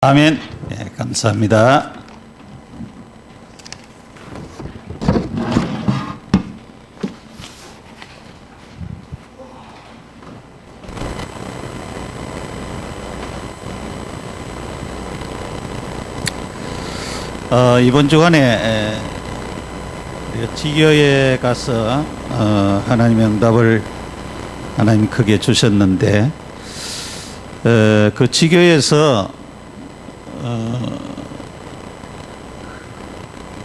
아멘. 네, 감사합니다. 이번 주간에 지교에 가서 하나님의 응답을 하나님이 크게 주셨는데, 그 지교에서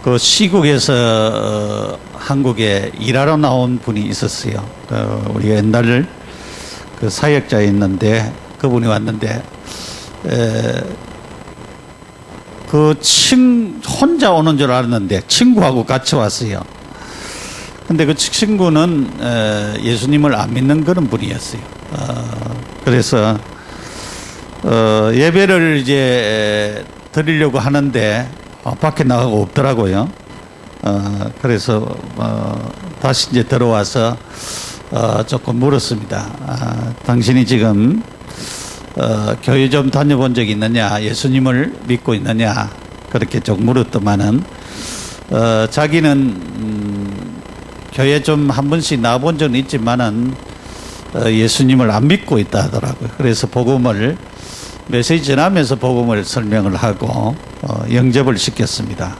그 시국에서 한국에 일하러 나온 분이 있었어요. 우리가 옛날 그 사역자에 있는데 그분이 왔는데, 혼자 오는 줄 알았는데 친구하고 같이 왔어요. 근데 그 친구는 예수님을 안 믿는 그런 분이었어요. 그래서 예배를 이제 드리려고 하는데 밖에 나가고 없더라고요. 그래서 다시 이제 들어와서 조금 물었습니다. 당신이 지금 교회 좀 다녀본 적이 있느냐, 예수님을 믿고 있느냐, 그렇게 좀 물었더만은 자기는 교회 좀 한 번씩 나와본 적은 있지만은 예수님을 안 믿고 있다 하더라고요. 그래서 복음을 메시지 전하면서 복음을 설명을 하고 영접을 시켰습니다.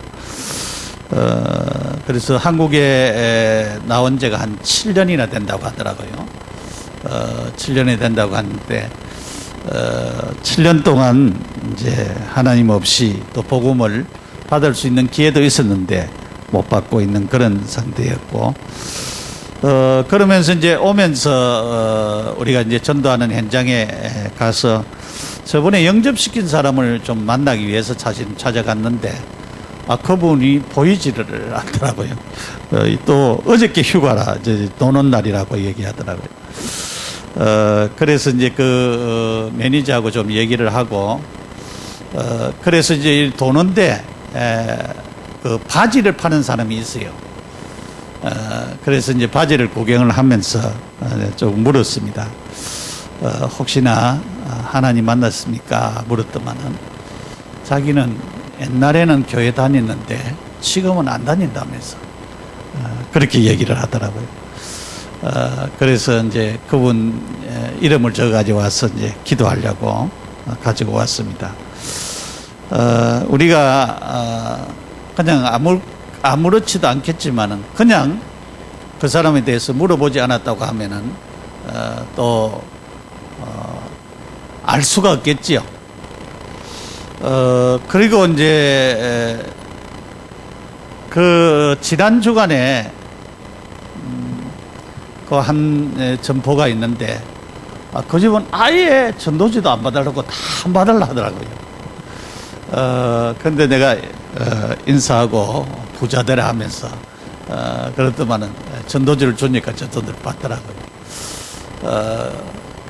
그래서 한국에 나온 지가 한 7년이나 된다고 하더라고요. 7년이 된다고 하는데 7년 동안 이제 하나님 없이 또 복음을 받을 수 있는 기회도 있었는데 못 받고 있는 그런 상태였고, 그러면서 이제 오면서 우리가 이제 전도하는 현장에 가서 저번에 영접시킨 사람을 좀 만나기 위해서 찾아갔는데 그분이 보이지를 않더라고요. 또 어저께 휴가라, 이제 도는 날이라고 얘기하더라고요. 그래서 이제 그 매니저하고 좀 얘기를 하고, 그래서 이제 도는데 그 바지를 파는 사람이 있어요. 그래서 이제 바지를 구경을 하면서 좀 물었습니다. 혹시나 하나님 만났습니까? 물었더만은 자기는 옛날에는 교회 다녔는데 지금은 안 다닌다면서 그렇게 얘기를 하더라고요. 그래서 이제 그분 이름을 적어가지고 와서 이제 기도하려고 가지고 왔습니다. 우리가 그냥 아무렇지도 않겠지만은 그냥 그 사람에 대해서 물어보지 않았다고 하면은 또 알 수가 없겠지요. 그리고 이제 그 지난 주간에 그 한 점포가 있는데 그 집은 아예 전도지도 안 받으려고 다 안 받으려 하더라고요. 근데 내가 인사하고 부자되라 하면서 그랬더만은 전도지를 주니까 저 돈을 받더라고요.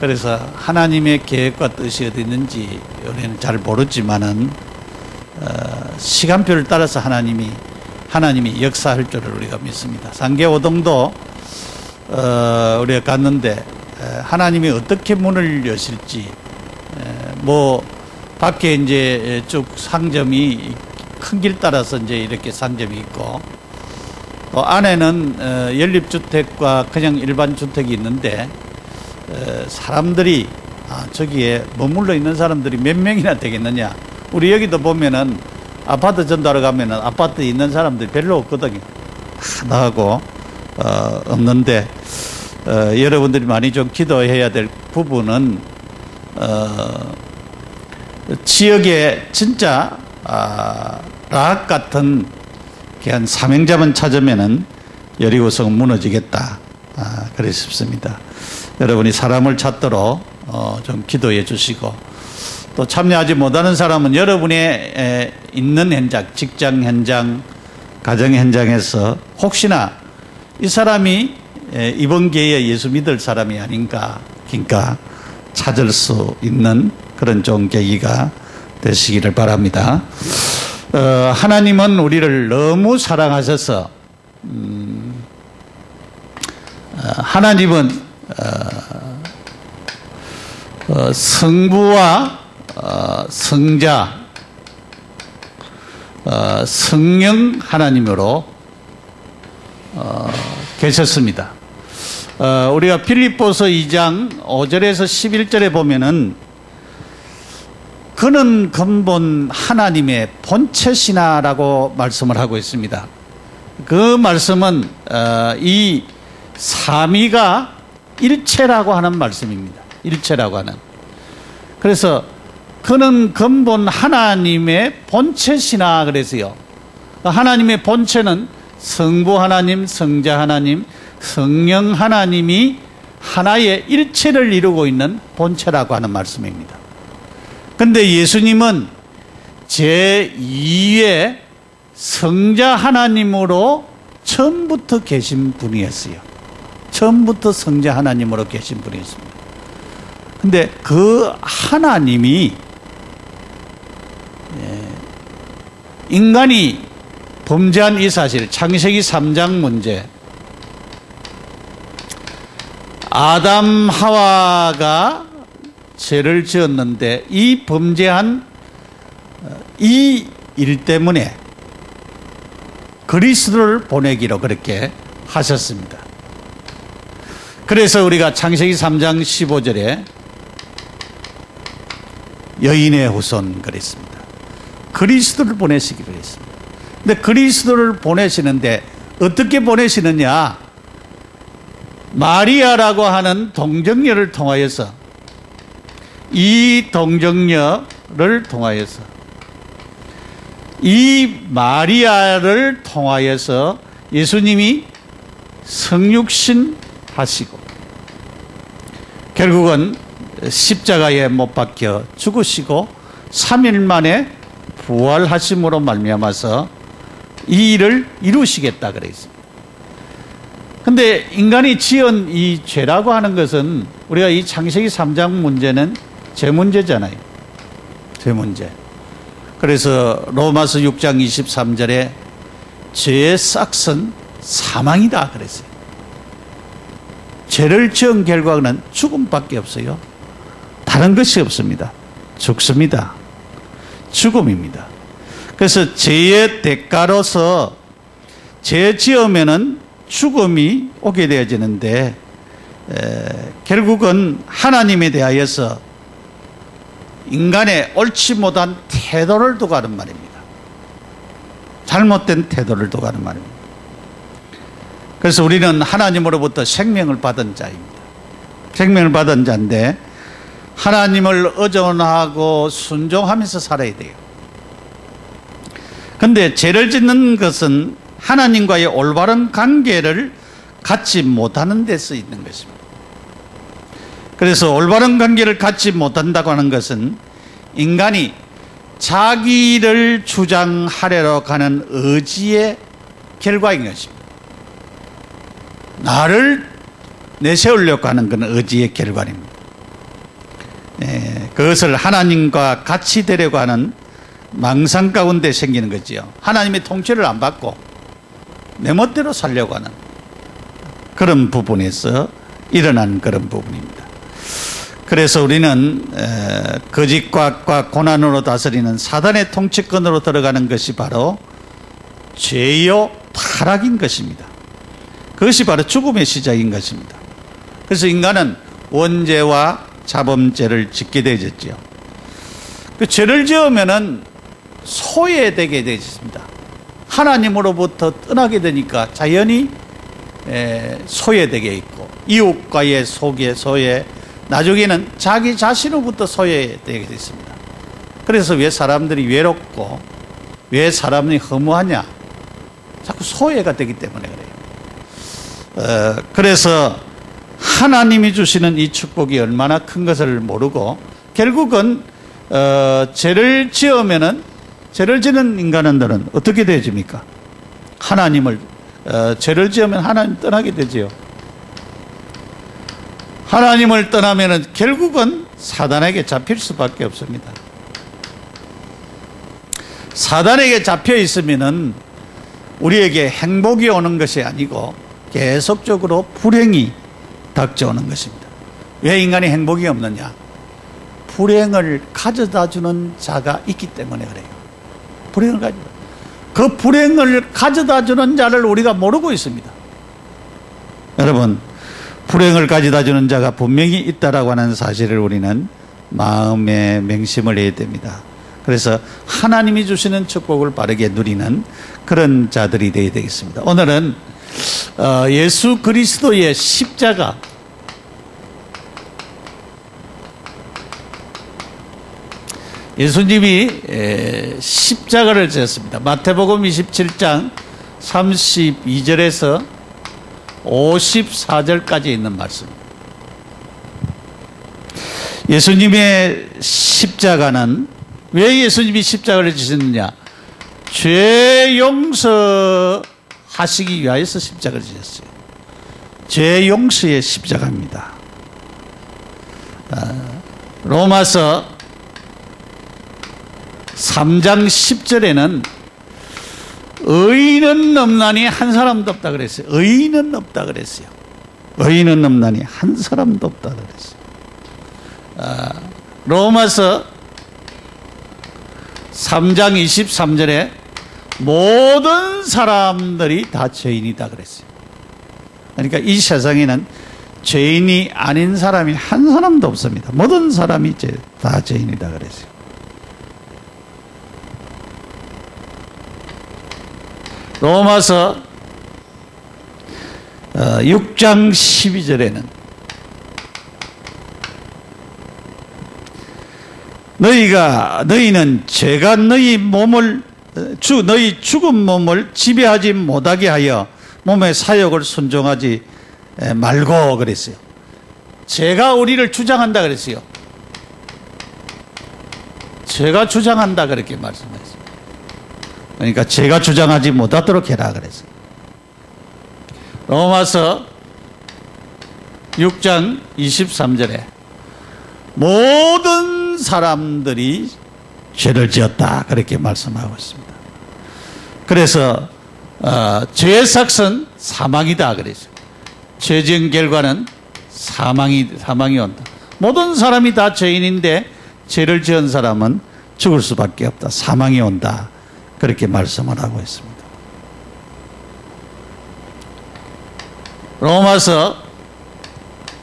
그래서 하나님의 계획과 뜻이 어디 있는지 우리는 잘 모르지만은 시간표를 따라서 하나님이 역사할 줄을 우리가 믿습니다. 상계오동도 우리가 갔는데 하나님이 어떻게 문을 여실지, 뭐 밖에 이제 쭉 상점이 큰 길 따라서 이제 이렇게 상점이 있고, 또 안에는 연립주택과 그냥 일반 주택이 있는데 사람들이 저기에 머물러 있는 사람들이 몇 명이나 되겠느냐. 우리 여기도 보면은 아파트 전달하러 가면은 아파트에 있는 사람들이 별로 없거든요. 하나하고 없는데, 여러분들이 많이 좀 기도해야 될 부분은 지역에 진짜 라합 같은 귀한 사명자만 찾으면은 여리고성은 무너지겠다, 그래 싶습니다. 여러분이 사람을 찾도록 좀 기도해 주시고, 또 참여하지 못하는 사람은 여러분의 있는 현장, 직장 현장, 가정 현장에서 혹시나 이 사람이 이번 기회에 예수 믿을 사람이 아닌가, 그러니까 찾을 수 있는 그런 좋은 계기가 되시기를 바랍니다. 하나님은 우리를 너무 사랑하셔서 하나님은 성부와 성자, 성령 하나님으로 계셨습니다. 우리가 빌립보서 2장 5절에서 11절에 보면은 그는 근본 하나님의 본체시나라고 말씀을 하고 있습니다. 그 말씀은 이 삼위가 일체라고 하는 말씀입니다. 일체라고 하는. 그래서 그는 근본 하나님의 본체시나 그래서요. 하나님의 본체는 성부 하나님, 성자 하나님, 성령 하나님이 하나의 일체를 이루고 있는 본체라고 하는 말씀입니다. 그런데 예수님은 제2의 성자 하나님으로 처음부터 계신 분이었어요. 처음부터 성자 하나님으로 계신 분이었습니다. 근데 그 하나님이 인간이 범죄한 이 사실, 창세기 3장 문제, 아담 하와가 죄를 지었는데 이 범죄한 이 일 때문에 그리스도를 보내기로 그렇게 하셨습니다. 그래서 우리가 창세기 3장 15절에 여인의 후손 그랬습니다. 그리스도를 보내시기로 했습니다. 근데 그리스도를 보내시는데 어떻게 보내시느냐? 마리아라고 하는 동정녀를 통하여서, 이 동정녀를 통하여서, 이 마리아를 통하여서 예수님이 성육신 하시고 결국은 십자가에 못 박혀 죽으시고 3일 만에 부활하심으로 말미암아서 이 일을 이루시겠다 그랬습니다. 근데 인간이 지은 이 죄라고 하는 것은, 우리가 이 창세기 3장 문제는 죄 문제잖아요. 죄 문제. 그래서 로마서 6장 23절에 죄의 싹은 사망이다 그랬어요. 죄를 지은 결과는 죽음밖에 없어요. 다른 것이 없습니다. 죽습니다. 죽음입니다. 그래서 죄의 대가로서 죄 지으면은 죽음이 오게 되어지는데, 결국은 하나님에 대하여서 인간의 옳지 못한 태도를 두고 하는 말입니다. 잘못된 태도를 두고 하는 말입니다. 그래서 우리는 하나님으로부터 생명을 받은 자입니다. 생명을 받은 자인데 하나님을 의존하고 순종하면서 살아야 돼요. 그런데 죄를 짓는 것은 하나님과의 올바른 관계를 갖지 못하는 데서 있는 것입니다. 그래서 올바른 관계를 갖지 못한다고 하는 것은 인간이 자기를 주장하려고 하는 의지의 결과인 것입니다. 나를 내세우려고 하는 그런 의지의 결과입니다. 그것을 하나님과 같이 되려고 하는 망상 가운데 생기는 거지요. 하나님의 통치를 안 받고 내 멋대로 살려고 하는 그런 부분에서 일어난 그런 부분입니다. 그래서 우리는 거짓과 고난으로 다스리는 사단의 통치권으로 들어가는 것이 바로 죄요 타락인 것입니다. 그것이 바로 죽음의 시작인 것입니다. 그래서 인간은 원죄와 자범죄를 짓게 되어졌죠. 그 죄를 지으면은 소외되게 되어집니다. 하나님으로부터 떠나게 되니까 자연히 소외되게 있고, 이웃과의 소외, 나중에는 자기 자신으로부터 소외되게 됐습니다. 그래서 왜 사람들이 외롭고 왜 사람이 허무하냐? 자꾸 소외가 되기 때문에 그래요. 그래서 하나님이 주시는 이 축복이 얼마나 큰 것을 모르고 결국은 죄를 지으면은, 죄를 지는 인간들은 어떻게 되어집니까? 하나님을 죄를 지으면 하나님 떠나게 되지요. 하나님을 떠나면은 결국은 사단에게 잡힐 수밖에 없습니다. 사단에게 잡혀 있으면은 우리에게 행복이 오는 것이 아니고 계속적으로 불행이 닥쳐오는 것입니다. 왜 인간이 행복이 없느냐? 불행을 가져다 주는 자가 있기 때문에 그래요. 불행을 가져다. 그 불행을 가져다 주는 자를 우리가 모르고 있습니다. 여러분, 불행을 가져다 주는 자가 분명히 있다라고 하는 사실을 우리는 마음에 맹심을 해야 됩니다. 그래서 하나님이 주시는 축복을 바르게 누리는 그런 자들이 되어야 되겠습니다. 오늘은 예수 그리스도의 십자가, 예수님이 십자가를 지었습니다. 마태복음 27장 32절에서 54절까지 있는 말씀. 예수님의 십자가는, 왜 예수님이 십자가를 지셨느냐? 죄 용서하시기 위하여서 십자가를 지셨어요. 죄 용서의 십자가입니다. 로마서 3장 10절에는 의인은 없나니 한 사람도 없다 그랬어요. 의인은 없다 그랬어요. 의인은 없나니 한 사람도 없다 그랬어요. 로마서 3장 23절에 모든 사람들이 다 죄인이다 그랬어요. 그러니까 이 세상에는 죄인이 아닌 사람이 한 사람도 없습니다. 모든 사람이 다 죄인이다 그랬어요. 로마서 6장 12절에는 너희는 죄가 너희 죽은 몸을 지배하지 못하게 하여 몸의 사욕을 순종하지 말고 그랬어요. 죄가 우리를 주장한다 그랬어요. 죄가 주장한다 그렇게 말씀했어요. 그러니까 죄가 주장하지 못하도록 해라 그랬어요. 로마서 6장 23절에 모든 사람들이 죄를 지었다 그렇게 말씀하고 있습니다. 그래서 죄의 삭은 사망이다 그랬어요. 죄 지은 결과는 사망이 온다. 모든 사람이 다 죄인인데 죄를 지은 사람은 죽을 수밖에 없다. 사망이 온다. 그렇게 말씀을 하고 있습니다. 로마서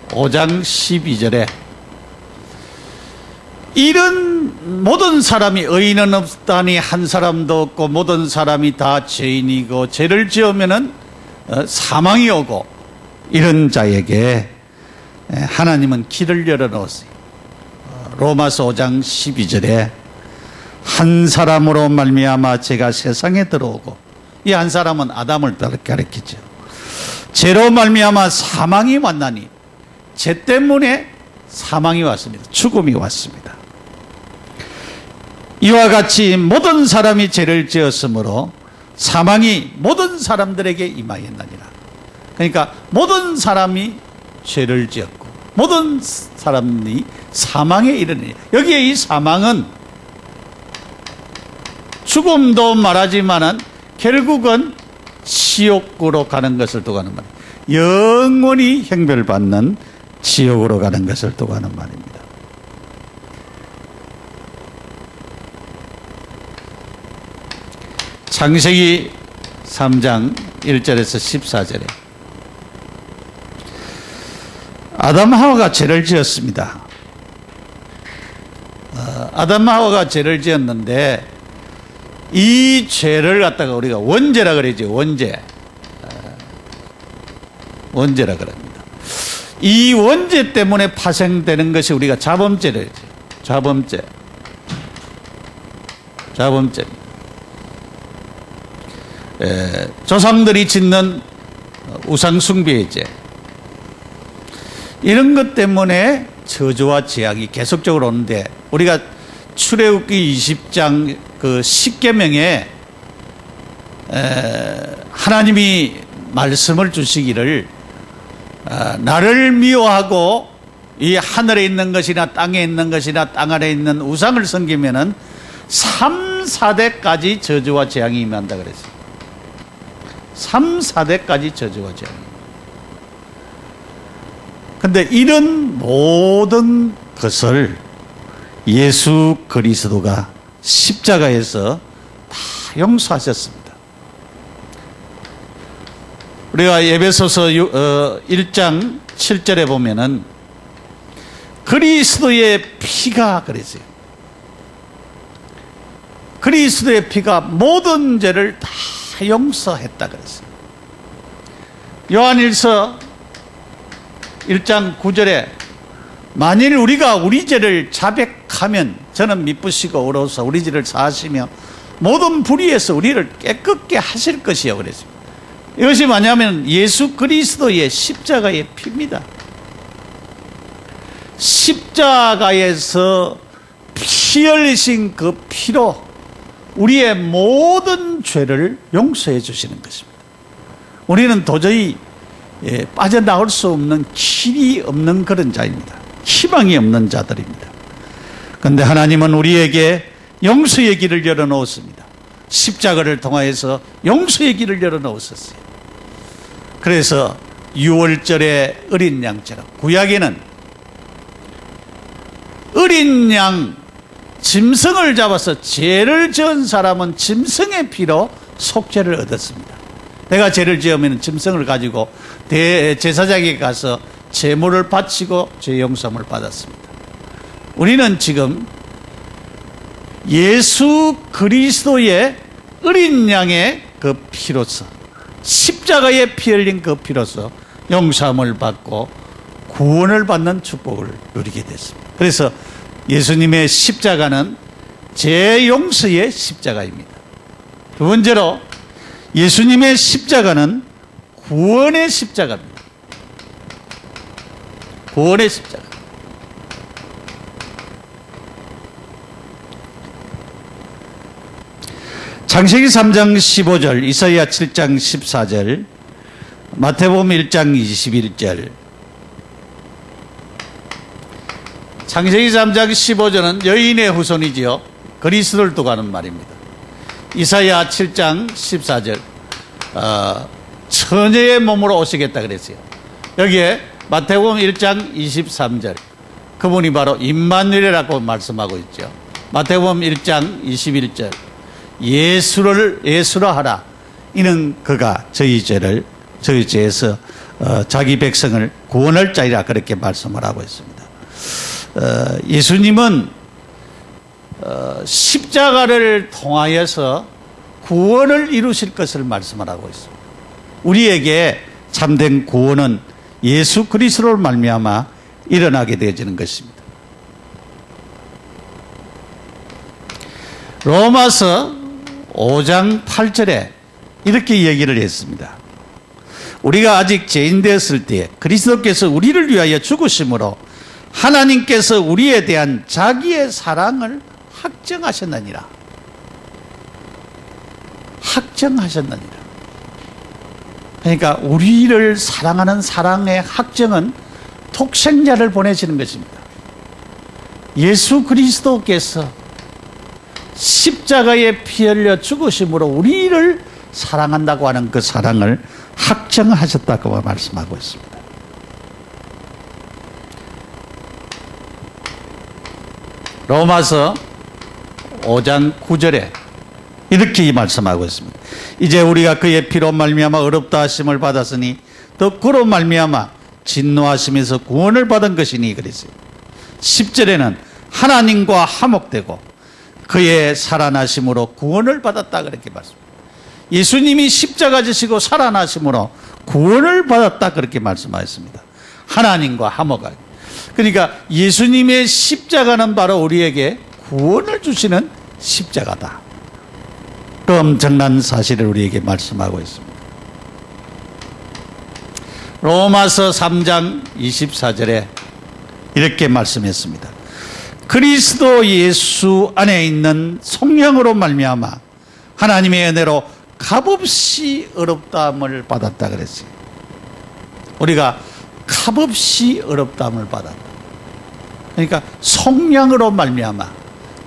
5장 12절에 이런 모든 사람이 의인은 없다니 한 사람도 없고 모든 사람이 다 죄인이고 죄를 지으면은 사망이 오고 이런 자에게 하나님은 길을 열어놓았어요. 로마서 5장 12절에 한 사람으로 말미암아 죄가 세상에 들어오고, 이 한 사람은 아담을 가리키죠. 죄로 말미암아 사망이 왔나니, 죄 때문에 사망이 왔습니다. 죽음이 왔습니다. 이와 같이 모든 사람이 죄를 지었으므로 사망이 모든 사람들에게 임하였느니라. 그러니까 모든 사람이 죄를 지었고 모든 사람이 사망에 이르느니라. 여기에 이 사망은 죽음도 말하지만은 결국은 지옥으로 가는 것을 두고 하는 말이에요. 영원히 형벌받는 지옥으로 가는 것을 두고 하는 말입니다. 창세기 3장 1절에서 14절에 아담 하와가 죄를 지었습니다. 아담 하와가 죄를 지었는데 이 죄를 갖다가 우리가 원죄라 그러죠. 원죄라 그럽니다. 이 원죄 때문에 파생되는 것이 우리가 자범죄를 하죠. 자범죄. 조상들이 짓는 우상숭배의 죄, 이런 것 때문에 저주와 재앙이 계속적으로 오는데, 우리가 출애굽기 20장 그 10계명에 하나님이 말씀을 주시기를 나를 미워하고 이 하늘에 있는 것이나 땅에 있는 것이나 땅 아래에 있는 우상을 섬기면은 3, 4대까지 저주와 재앙이 임한다 그랬어요. 3, 4대까지 저주와 재앙이. 근데 이런 모든 것을 예수 그리스도가 십자가에서 다 용서하셨습니다. 우리가 에베소서 1장 7절에 보면은 그리스도의 피가 그랬어요. 그리스도의 피가 모든 죄를 다 용서했다 그랬어요. 요한일서 1장 9절에 만일 우리가 우리 죄를 자백하면 저는 미쁘시고 의로우사 우리 죄를 사하시며 모든 불의에서 우리를 깨끗게 하실 것이요 그랬어요. 이것이 뭐냐면 예수 그리스도의 십자가의 피입니다. 십자가에서 피 흘리신 그 피로 우리의 모든 죄를 용서해 주시는 것입니다. 우리는 도저히 빠져나올 수 없는 길이 없는 그런 자입니다. 희망이 없는 자들입니다. 그런데 하나님은 우리에게 용서의 길을 열어놓았습니다. 십자가를 통하여서 용서의 길을 열어놓으셨어요. 그래서 6월절의 어린 양처럼 구약에는 어린 양 짐승을 잡아서 죄를 지은 사람은 짐승의 피로 속죄를 얻었습니다. 내가 죄를 지으면 짐승을 가지고 대제사장에게 가서 제물을 바치고 죄 용서함을 받았습니다. 우리는 지금 예수 그리스도의 어린 양의 그 피로서 십자가에 피 흘린 그 피로서 용서함을 받고 구원을 받는 축복을 누리게 됐습니다. 그래서 예수님의 십자가는 죄 용서의 십자가입니다. 두 번째로 예수님의 십자가는 구원의 십자가입니다. 구원의 십자가. 창세기 3장 15절, 이사야 7장 14절, 마태복음 1장 21절. 창세기 3장 15절은 여인의 후손이지요. 그리스도를 두고 하는 말입니다. 이사야 7장 14절, 처녀의 몸으로 오시겠다 그랬어요. 여기에 마태복음 1장 23절, 그분이 바로 임마누엘이라고 말씀하고 있죠. 마태복음 1장 21절, 예수라 하라. 이는 그가 저희 죄에서 자기 백성을 구원할 자이라 그렇게 말씀을 하고 있습니다. 예수님은 십자가를 통하여서 구원을 이루실 것을 말씀을 하고 있습니다. 우리에게 참된 구원은 예수 그리스도를 말미암아 일어나게 되어지는 것입니다. 로마서 5장 8절에 이렇게 얘기를 했습니다. 우리가 아직 죄인 되었을 때 그리스도께서 우리를 위하여 죽으심으로 하나님께서 우리에 대한 자기의 사랑을 확정하셨느니라. 확정하셨느니라. 그러니까 우리를 사랑하는 사랑의 확정은 독생자를 보내시는 것입니다. 예수 그리스도께서 십자가에 피 흘려 죽으심으로 우리를 사랑한다고 하는 그 사랑을 확정하셨다고 말씀하고 있습니다. 로마서 5장 9절에 이렇게 말씀하고 있습니다. 이제 우리가 그의 피로 말미암아 의롭다 하심을 받았으니 더 그로 말미암아 진노하심에서 구원을 받은 것이니 그랬어요. 10절에는 하나님과 화목되고 그의 살아나심으로 구원을 받았다 그렇게 말씀합니다. 예수님이 십자가 지시고 살아나심으로 구원을 받았다 그렇게 말씀하셨습니다. 하나님과 화목하기. 그러니까 예수님의 십자가는 바로 우리에게 구원을 주시는 십자가다. 그 엄청난 사실을 우리에게 말씀하고 있습니다. 로마서 3장 24절에 이렇게 말씀했습니다. 그리스도 예수 안에 있는 성령으로 말미암아 하나님의 은혜로 값없이 의롭다함을 받았다 그랬어요. 우리가 값없이 의롭다함을 받았다. 그러니까 성령으로 말미암아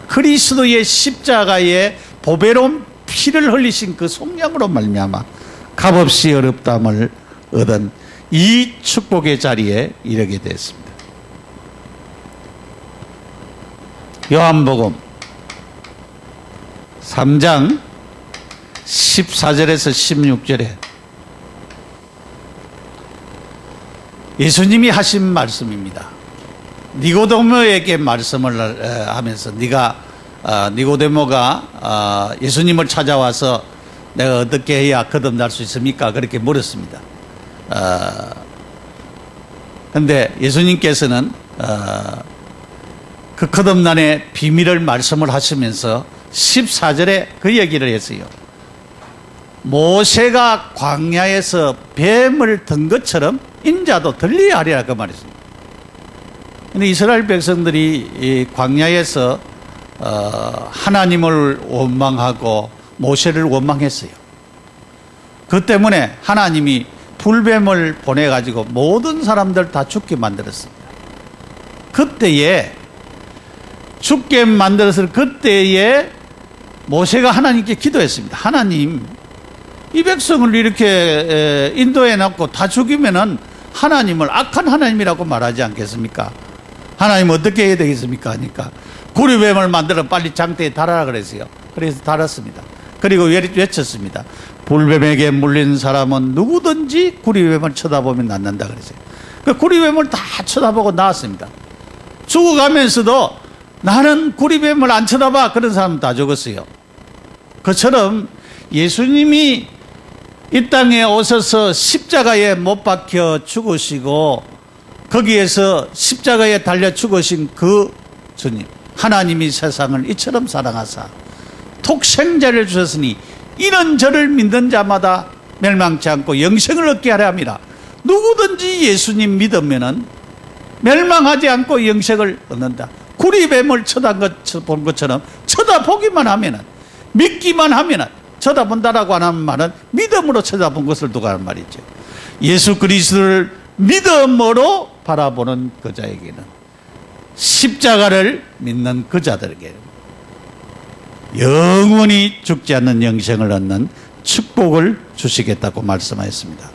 그리스도의 십자가에 보배로운 피를 흘리신 그 성령으로 말미암아 값없이 의롭다함을 얻은 이 축복의 자리에 이르게 됐습니다. 요한복음 3장 14절에서 16절에 예수님이 하신 말씀입니다. 니고데모에게 말씀을 하면서 니고데모가 예수님을 찾아와서 내가 어떻게 해야 거듭날 수 있습니까? 그렇게 물었습니다. 그런데 예수님께서는 그 거듭남의 비밀을 말씀을 하시면서 14절에 그 얘기를 했어요. 모세가 광야에서 뱀을 든 것처럼 인자도 들려야 하리라 그 말이었습니다. 근데 이스라엘 백성들이 이 광야에서 하나님을 원망하고 모세를 원망했어요. 그 때문에 하나님이 불뱀을 보내가지고 모든 사람들 다 죽게 만들었습니다. 그때에 죽게 만들었을 그때에 모세가 하나님께 기도했습니다. 하나님, 이 백성을 이렇게 인도해 놨고 다 죽이면은 하나님을 악한 하나님이라고 말하지 않겠습니까? 하나님 어떻게 해야 되겠습니까? 하니까 구리뱀을 만들어 빨리 장대에 달아라 그랬어요. 그래서 달았습니다. 그리고 외쳤습니다. 불뱀에게 물린 사람은 누구든지 구리뱀을 쳐다보면 낫는다 그랬어요. 그 구리뱀을 다 쳐다보고 나왔습니다. 죽어가면서도 나는 구리뱀을 안 쳐다봐 그런 사람 다 죽었어요. 그처럼 예수님이 이 땅에 오셔서 십자가에 못 박혀 죽으시고 거기에서 십자가에 달려 죽으신 그 주님, 하나님이 세상을 이처럼 사랑하사 독생자를 주셨으니 이는 저를 믿는 자마다 멸망치 않고 영생을 얻게 하려 함이라. 누구든지 예수님 믿으면은 멸망하지 않고 영생을 얻는다. 구리뱀을 쳐다본 것처럼 쳐다보기만 하면은, 믿기만 하면은, 쳐다본다라고 하는 말은 믿음으로 쳐다본 것을 두고 하는 말이죠. 예수 그리스도를 믿음으로 바라보는 그 자에게는, 십자가를 믿는 그 자들에게는 영원히 죽지 않는 영생을 얻는 축복을 주시겠다고 말씀하였습니다.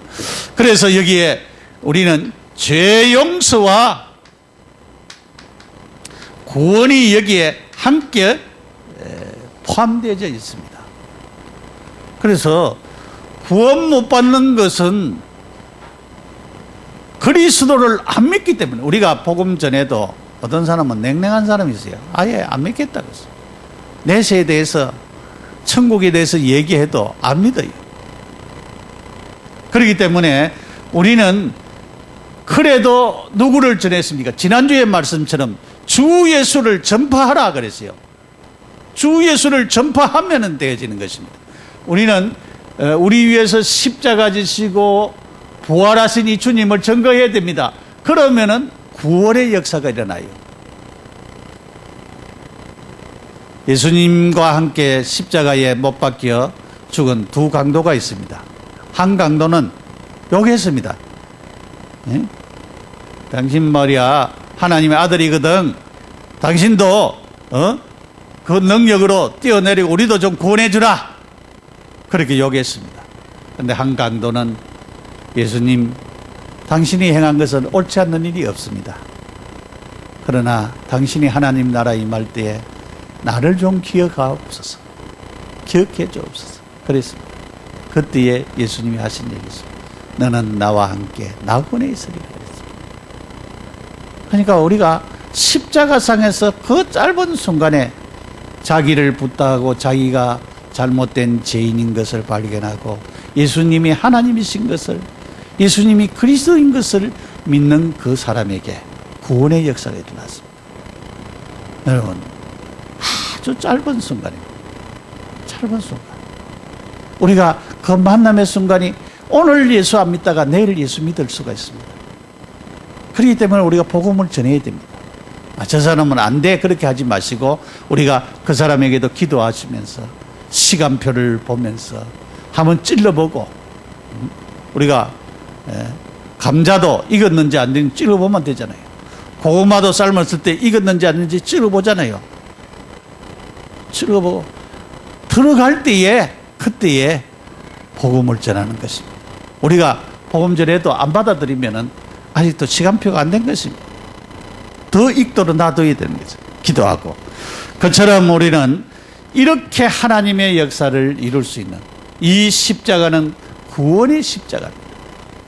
그래서 여기에 우리는 죄 용서와 구원이 여기에 함께 포함되어 있습니다. 그래서 구원 못 받는 것은 그리스도를 안 믿기 때문에. 우리가 복음 전에도 어떤 사람은 냉랭한 사람이 있어요. 아예 안 믿겠다고 했어요. 내세에 대해서, 천국에 대해서 얘기해도 안 믿어요. 그렇기 때문에 우리는 그래도 누구를 전했습니까? 지난주의 말씀처럼 주 예수를 전파하라 그랬어요. 주 예수를 전파하면 되어지는 것입니다. 우리는 우리 위해서 십자가 지시고 부활하신 이 주님을 증거해야 됩니다. 그러면은 구원의 역사가 일어나요. 예수님과 함께 십자가에 못 박혀 죽은 두 강도가 있습니다. 한 강도는 욕했습니다. 예? 당신 말이야 하나님의 아들이거든. 당신도 그 능력으로 뛰어내리고 우리도 좀 구원해 주라. 그렇게 욕했습니다. 그런데 한 강도는 예수님, 당신이 행한 것은 옳지 않는 일이 없습니다. 그러나 당신이 하나님 나라에 임할 때에 나를 좀 기억하옵소서. 기억해 주옵소서. 그랬습니다. 그때에 예수님이 하신 얘기 있습니다. 너는 나와 함께 낙원에 있으리라 그랬습니다. 그러니까 우리가 십자가상에서 그 짧은 순간에 자기를 부탁하고 자기가 잘못된 죄인인 것을 발견하고 예수님이 하나님이신 것을, 예수님이 그리스도인 것을 믿는 그 사람에게 구원의 역사가 일어났습니다. 여러분, 아주 짧은 순간입니다. 짧은 순간. 우리가 그 만남의 순간이 오늘 예수 안 믿다가 내일 예수 믿을 수가 있습니다. 그렇기 때문에 우리가 복음을 전해야 됩니다. 저 사람은 안 돼, 그렇게 하지 마시고 우리가 그 사람에게도 기도하시면서 시간표를 보면서 한번 찔러보고, 우리가 감자도 익었는지 안 익었는지 찔러보면 되잖아요. 고구마도 삶았을 때 익었는지 안 익었는지 찔러보잖아요. 찔러보고 들어갈 때에, 그때에 복음을 전하는 것입니다. 우리가 복음 전에도 안 받아들이면은 아직도 시간표가 안 된 것입니다. 더 익도록 놔둬야 되는 거죠. 기도하고 그처럼 우리는 이렇게 하나님의 역사를 이룰 수 있는 이 십자가는 구원의 십자가입니다.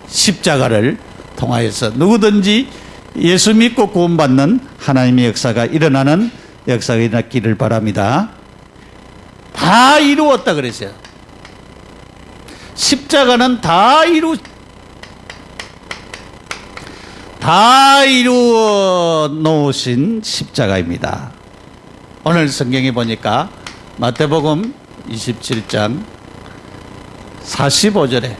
십자가를 통하여서 누구든지 예수 믿고 구원받는 하나님의 역사가 일어나는 역사가 일어났기를 바랍니다. 다 이루었다 그랬어요. 십자가는 다 이루어 놓으신 십자가입니다. 오늘 성경에 보니까 마태복음 27장 45절에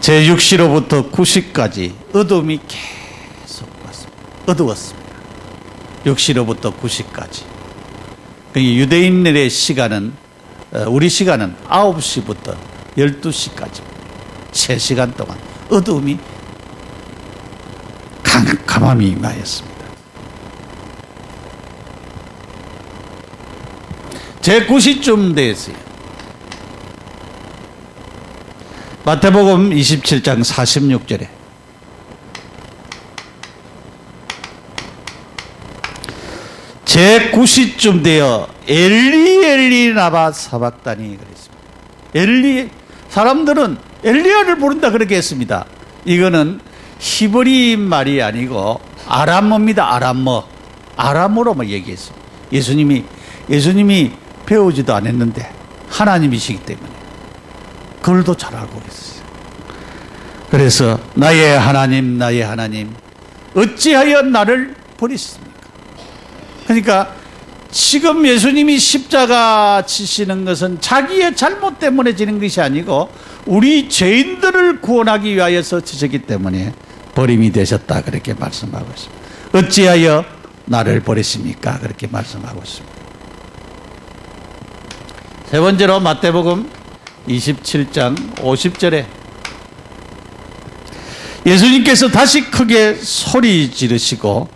제6시로부터 9시까지 어둠이 계속 왔습니다. 어두웠습니다. 6시로부터 9시까지. 유대인들의 시간은 우리 시간은 9시부터 12시까지 3시간 동안 어둠이 캄캄함이 임하였습니다. 제9시쯤 됐어요. 마태복음 27장 46절에 제9시쯤 되어 엘리 엘리 라마 사박다니 그랬습니다. 엘리 사람들은 엘리야를 부른다 그렇게 했습니다. 이거는 히브리 말이 아니고 아람어입니다. 아람어로 얘기했어요. 예수님이 배우지도 않았는데 하나님이시기 때문에 그걸도 잘 알고 있었어요. 그래서 나의 하나님 어찌하여 나를 버리십니까? 그러니까 지금 예수님이 십자가 지시는 것은 자기의 잘못 때문에 지는 것이 아니고 우리 죄인들을 구원하기 위하여서 지셨기 때문에 버림이 되셨다 그렇게 말씀하고 있습니다. 어찌하여 나를 버리십니까? 그렇게 말씀하고 있습니다. 세 번째로 마태복음 27장 50절에 예수님께서 다시 크게 소리 지르시고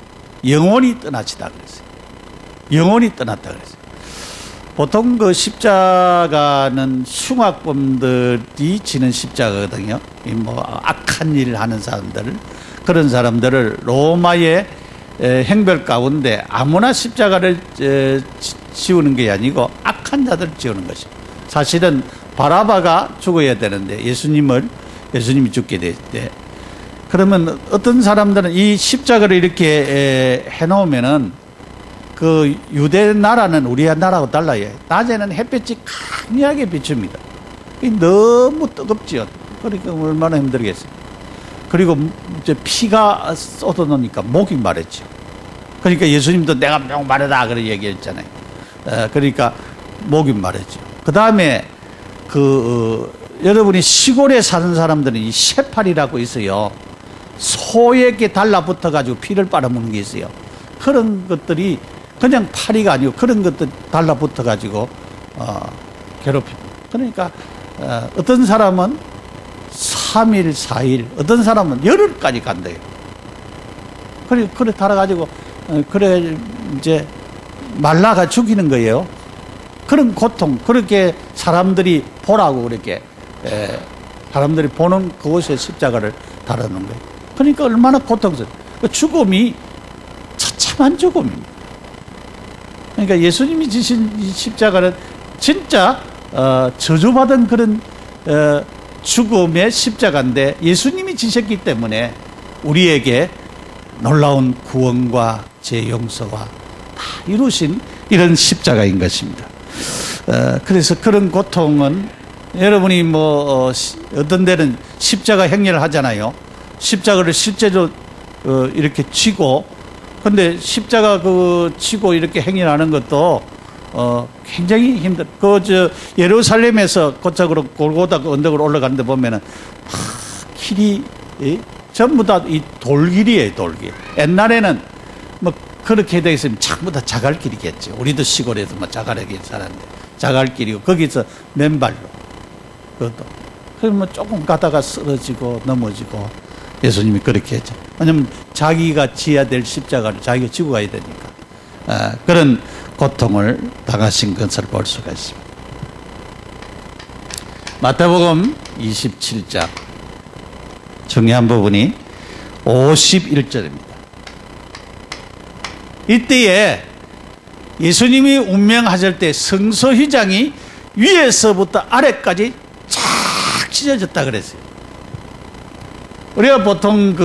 영원히 떠나시다 그랬어요. 영원히 떠났다 그랬어요. 보통 그 십자가는 흉악범들이 지는 십자가거든요. 뭐 악한 일을 하는 사람들, 그런 사람들을 로마의 행별 가운데 아무나 십자가를 지우는 게 아니고 악한 자들 지우는 것입니다. 사실은 바라바가 죽어야 되는데 예수님이 죽게 될 때, 그러면 어떤 사람들은 이 십자가를 이렇게 해놓으면은 그 유대 나라는 우리 나라하고 달라요. 낮에는 햇빛이 강하게 비춥니다. 너무 뜨겁지요. 그러니까 얼마나 힘들겠어요. 그리고 이제 피가 쏟아놓으니까 목이 마르죠. 그러니까 예수님도 내가 목 마르다 그런 얘기했잖아요. 그러니까 목이 마르죠. 그 다음에 여러분이 시골에 사는 사람들은 이 쇠팔이라고 있어요. 소에게 달라붙어가지고 피를 빨아먹는 게 있어요. 그런 것들이 그냥 파리가 아니고 그런 것들 달라붙어가지고 괴롭힙니다. 그러니까 어떤 사람은 3일, 4일, 어떤 사람은 열흘까지 간대요. 그래 달아가지고 그래 이제 말라가 죽이는 거예요. 그런 고통, 그렇게 사람들이 보라고 그렇게 사람들이 보는 그곳에 십자가를 달아놓은 거예요. 그러니까 얼마나 고통스러워요. 죽음이 처참한 죽음입니다. 그러니까 예수님이 지신 이 십자가는 진짜 저주받은 그런 죽음의 십자가인데 예수님이 지셨기 때문에 우리에게 놀라운 구원과 제 용서와 다 이루신 이런 십자가인 것입니다. 그래서 그런 고통은 여러분이 뭐 어떤 데는 십자가 행렬을 하잖아요. 십자가를 실제로 이렇게 쥐고, 근데 십자가 치고 이렇게 행렬하는 것도 굉장히 예루살렘에서 고착으로 골고다 언덕으로 올라가는데 보면은 길이 전부 다 이 돌길이에요, 돌길. 옛날에는 뭐 그렇게 되어 있으면 전부 다 자갈길이겠죠. 우리도 시골에서 뭐 자갈길 살았는데 자갈길이고 거기서 맨발로 그것도. 그러면 조금 가다가 쓰러지고 넘어지고 예수님이 그렇게 했죠. 왜냐하면 자기가 지어야 될 십자가를 자기가 지고 가야 되니까. 그런 고통을 당하신 것을 볼 수가 있습니다. 마태복음 27장 중요한 부분이 51절입니다. 이때에 예수님이 운명하실 때 성소휘장이 위에서부터 아래까지 쫙 찢어졌다 그랬어요. 우리가 보통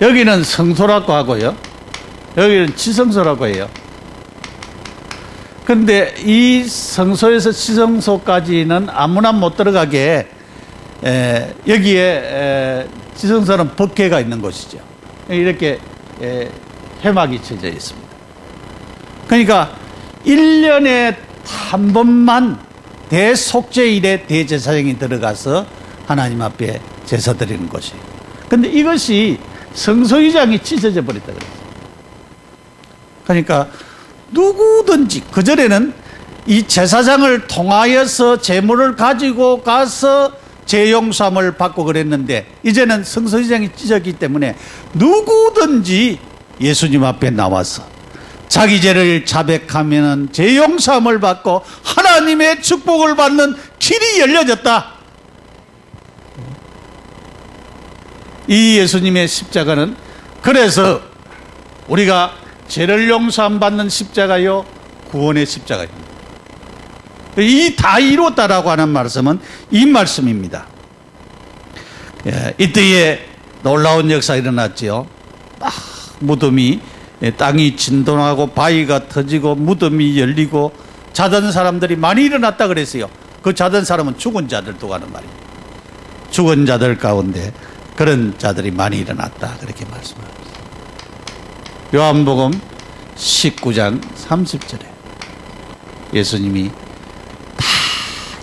여기는 성소라고 하고요, 여기는 지성소라고 해요. 그런데 이 성소에서 지성소까지는 아무나 못 들어가게 여기에 지성소는 법궤가 있는 곳이죠. 이렇게 회막이 쳐져 있습니다. 그러니까 1년에 한 번만 대속죄일에 대제사장이 들어가서 하나님 앞에 제사 드리는 것이에요. 그런데 이것이 성소휘장이 찢어져 버렸다 그랬어요. 그러니까 누구든지, 그전에는 이 제사장을 통하여서 제물을 가지고 가서 죄용서함을 받고 그랬는데, 이제는 성소휘장이 찢어졌기 때문에 누구든지 예수님 앞에 나와서 자기 죄를 자백하면 죄용서함을 받고 하나님의 축복을 받는 길이 열려졌다. 이 예수님의 십자가는, 그래서 우리가 죄를 용서함 받는 십자가요, 구원의 십자가입니다. 이 다 이뤘다라고 하는 말씀은 이 말씀입니다. 이때에 놀라운 역사가 일어났지요. 무덤이, 땅이 진동하고 바위가 터지고 무덤이 열리고 자던 사람들이 많이 일어났다 그랬어요. 그 자던 사람은 죽은 자들도 가는 말이에요. 죽은 자들 가운데 그런 자들이 많이 일어났다, 그렇게 말씀합니다. 요한복음 19장 30절에 예수님이 다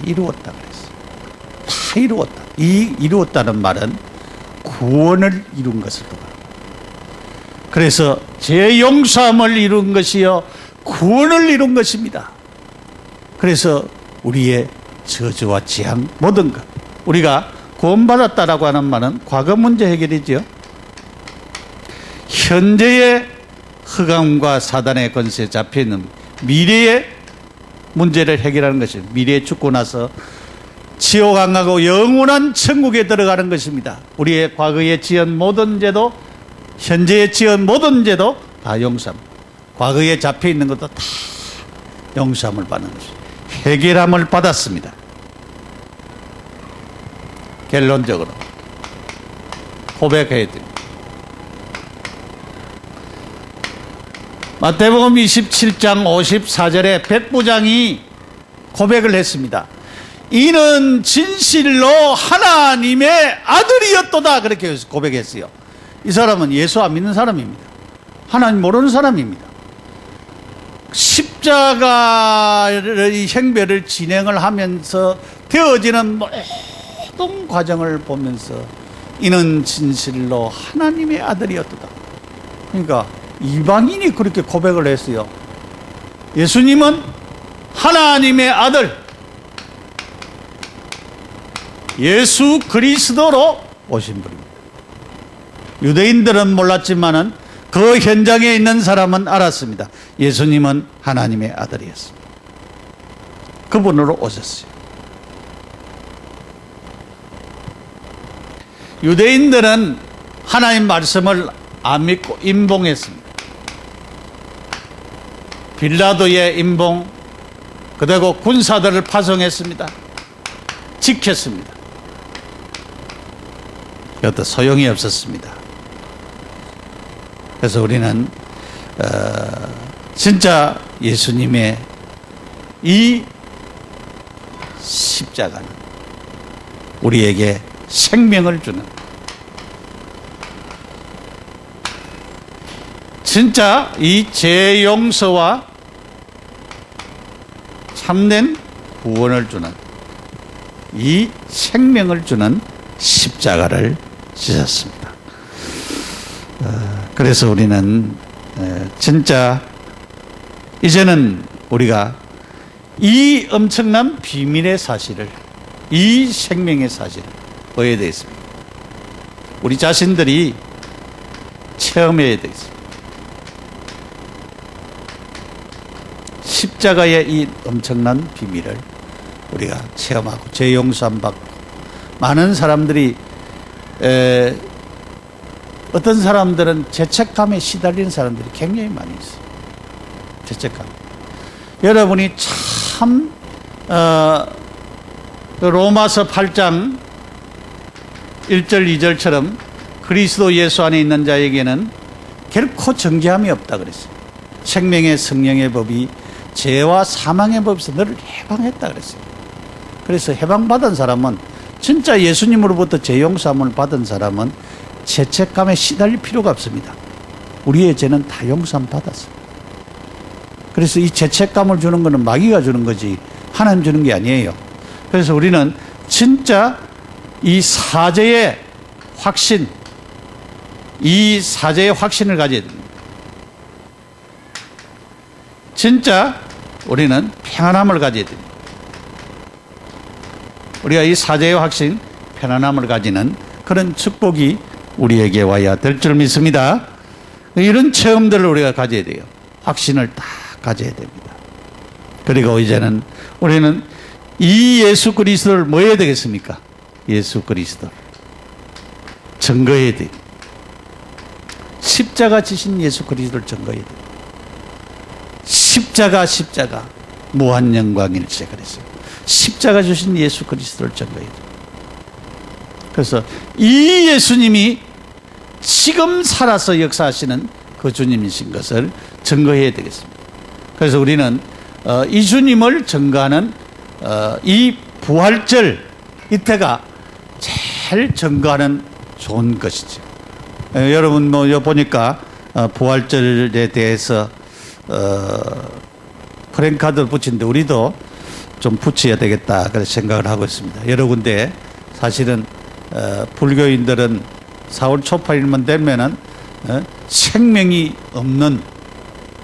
이루었다 그랬어요. 다 이루었다. 이 이루었다는 말은 구원을 이룬 것을 말합니다. 그래서 죄 용서함을 이룬 것이요, 구원을 이룬 것입니다. 그래서 우리의 저주와 재앙 모든 것, 우리가 구원받았다라고 하는 말은 과거 문제 해결이죠. 현재의 흑암과 사단의 권세에 잡혀있는 미래의 문제를 해결하는 것입니다. 미래에 죽고 나서 지옥 안 가고 영원한 천국에 들어가는 것입니다. 우리의 과거에 지은 모든 죄도, 현재에 지은 모든 죄도 다 용서합니다. 과거에 잡혀있는 것도 다 용서함을 받는 것입니다. 해결함을 받았습니다. 결론적으로 고백해야 됩니다. 마태복음 27장 54절에 백부장이 고백을 했습니다. 이는 진실로 하나님의 아들이었도다, 그렇게 고백했어요. 이 사람은 예수 안 믿는 사람입니다. 하나님 모르는 사람입니다. 십자가의 행배를 진행을 하면서 되어지는 모든 과정을 보면서 이는 진실로 하나님의 아들이었도다. 그러니까 이방인이 그렇게 고백을 했어요. 예수님은 하나님의 아들, 예수 그리스도로 오신 분입니다. 유대인들은 몰랐지만은 그 현장에 있는 사람은 알았습니다. 예수님은 하나님의 아들이었습니다. 그분으로 오셨어요. 유대인들은 하나님 말씀을 안 믿고 임봉했습니다. 빌라도의 임봉, 그리고 군사들을 파송했습니다. 지켰습니다. 그것도 소용이 없었습니다. 그래서 우리는 진짜 예수님의 이 십자가는 우리에게 생명을 주는, 진짜 이 죄 용서와 참된 구원을 주는, 이 생명을 주는 십자가를 지셨습니다. 그래서 우리는 진짜 이제는 우리가 이 엄청난 비밀의 사실을, 이 생명의 사실을 보여야 되겠습니다. 우리 자신들이 체험해야 되겠습니다. 십자가의 이 엄청난 비밀을 우리가 체험하고 죄 용서함 받고, 많은 사람들이 어떤 사람들은 죄책감에 시달리는 사람들이 굉장히 많이 있어요. 죄책감. 여러분이 참 로마서 8장 1절 2절처럼 그리스도 예수 안에 있는 자에게는 결코 정죄함이 없다 그랬어요. 생명의 성령의 법이 죄와 사망의 법에서 너를 해방했다 그랬어요. 그래서 해방받은 사람은, 진짜 예수님으로부터 죄 용서함을 받은 사람은 죄책감에 시달릴 필요가 없습니다. 우리의 죄는 다 용서함 받았어요. 그래서 이 죄책감을 주는 것은 마귀가 주는 거지 하나님 주는 게 아니에요. 그래서 우리는 진짜 이 사죄의 확신, 이 사죄의 확신을 가져야 됩니다. 진짜 우리는 평안함을 가져야 됩니다. 우리가 이 사죄의 확신, 편안함을 가지는 그런 축복이 우리에게 와야 될 줄 믿습니다. 이런 체험들을 우리가 가져야 돼요. 확신을 다 가져야 됩니다. 그리고 이제는 우리는 이 예수 그리스도를 뭐 해야 되겠습니까? 예수 그리스도 증거해야 돼요. 십자가 지신 예수 그리스도를 증거해야 돼요. 십자가 무한 영광일세 그랬어요. 십자가 주신 예수 그리스도를 증거해야 돼요. 그래서 이 예수님이 지금 살아서 역사하시는 그 주님이신 것을 증거해야 되겠습니다. 그래서 우리는 이 주님을 증거하는 이 부활절 이때가 제일 증거하는 좋은 것이죠. 여러분 뭐 보니까 부활절에 대해서 프랭카드 붙이는데 우리도 좀 붙여야 되겠다 그런 생각을 하고 있습니다. 여러 군데 사실은 불교인들은 4월 초파일만 되면은 생명이 없는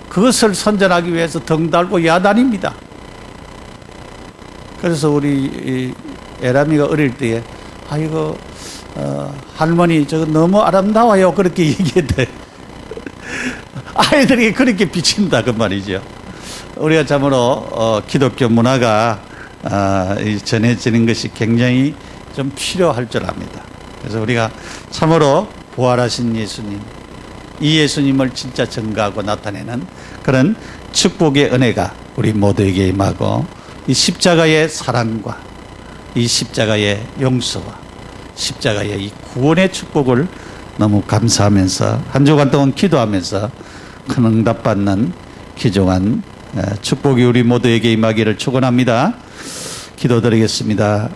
그것을 선전하기 위해서 등 달고 야단입니다. 그래서 우리 에라미가 어릴 때에 아이고 할머니 저거 너무 아름다워요 그렇게 얘기했대. 아이들이 그렇게 비친다 그 말이죠. 우리가 참으로 기독교 문화가 전해지는 것이 굉장히 좀 필요할 줄 압니다. 그래서 우리가 참으로 부활하신 예수님, 이 예수님을 진짜 증거하고 나타내는 그런 축복의 은혜가 우리 모두에게 임하고, 이 십자가의 사랑과 이 십자가의 용서와 십자가의 이 구원의 축복을 너무 감사하면서 한 주간 동안 기도하면서 큰 응답받는 귀중한 축복이 우리 모두에게 임하기를 축원합니다. 기도드리겠습니다.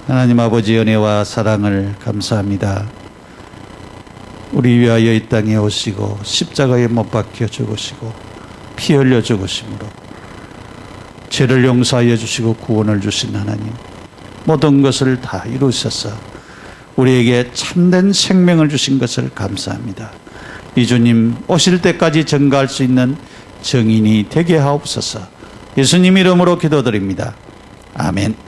하나님 아버지 은혜와 사랑을 감사합니다. 우리 위하여 이 땅에 오시고 십자가에 못 박혀 죽으시고 피 흘려 죽으심으로 죄를 용서하여 주시고 구원을 주신 하나님, 모든 것을 다 이루셔서 우리에게 참된 생명을 주신 것을 감사합니다. 이 주님 오실 때까지 증거할 수 있는 증인이 되게 하옵소서. 예수님 이름으로 기도드립니다. 아멘.